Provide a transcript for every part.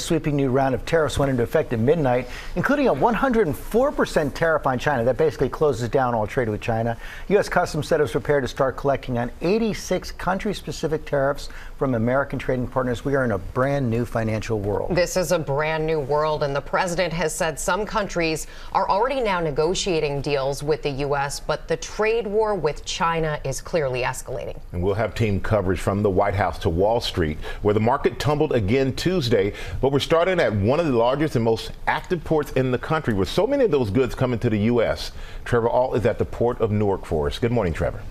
sweeping new round of tariffs went into effect at midnight, including a 104% tariff on China. That basically closes down all trade with China. U.S. Customs said it was prepared to start collecting on 86 country-specific tariffs from American trading partners. We are in a brand new financial world. This is a brand new world, and the president has said some countries are already now negotiating deals with the U.S., but the trade war with China is clearly escalating. And we'll have team coverage from the White House to Wall Street, where the market tumbled again Tuesday. But we're starting at one of the largest and most active ports in the country, with so many of those goods coming to the U.S. Trevor Ault is at the port of Newark for us. Good morning, Trevor.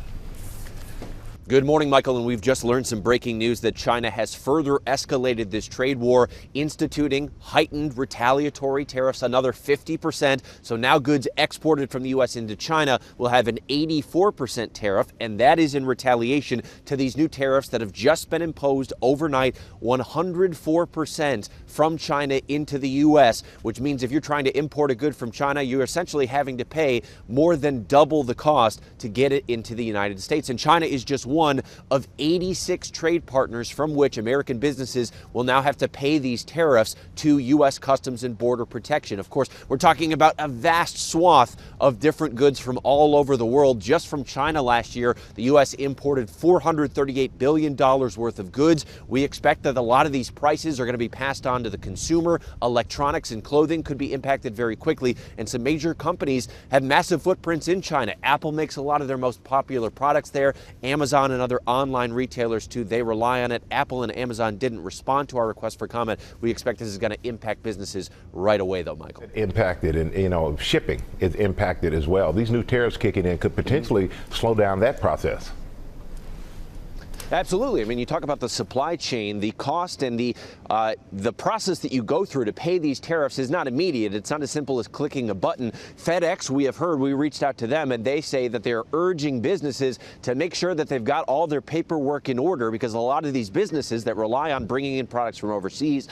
Good morning, Michael, and we've just learned some breaking news that China has further escalated this trade war, instituting heightened retaliatory tariffs, another 50%. So now goods exported from the U.S. into China will have an 84% tariff, and that is in retaliation to these new tariffs that have just been imposed overnight, 104% from China into the U.S., which means if you're trying to import a good from China, you're essentially having to pay more than double the cost to get it into the United States. And China is just one of 86 trade partners from which American businesses will now have to pay these tariffs to U.S. Customs and Border Protection. Of course, we're talking about a vast swath of different goods from all over the world. Just from China last year, the U.S. imported $438 billion worth of goods. We expect that a lot of these prices are going to be passed on to the consumer. Electronics and clothing could be impacted very quickly, and some major companies have massive footprints in China. Apple makes a lot of their most popular products there. Amazon and other online retailers too, they rely on it. Apple and Amazon didn't respond to our request for comment. We expect this is going to impact businesses right away, though, Michael. Impacted, and shipping is impacted as well. These new tariffs kicking in could potentially slow down that process. Absolutely. I mean, you talk about the supply chain, the cost and the process that you go through to pay these tariffs is not immediate. It's not as simple as clicking a button. FedEx, we have heard, we reached out to them, and they say that they're urging businesses to make sure that they've got all their paperwork in order, because a lot of these businesses that rely on bringing in products from overseas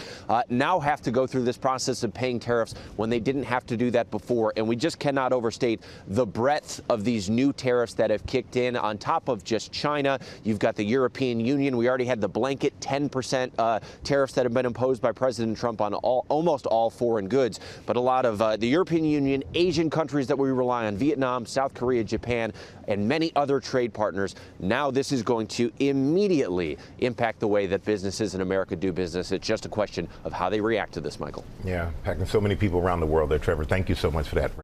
now have to go through this process of paying tariffs when they didn't have to do that before. And we just cannot overstate the breadth of these new tariffs that have kicked in. On top of just China, you've got the European Union. We already had the blanket 10% tariffs that have been imposed by President Trump on almost all foreign goods. But a lot of the European Union, Asian countries that we rely on, Vietnam, South Korea, Japan, and many other trade partners. Now this is going to immediately impact the way that businesses in America do business. It's just a question of how they react to this, Michael. Yeah, impacting so many people around the world there, Trevor. Thank you so much for that.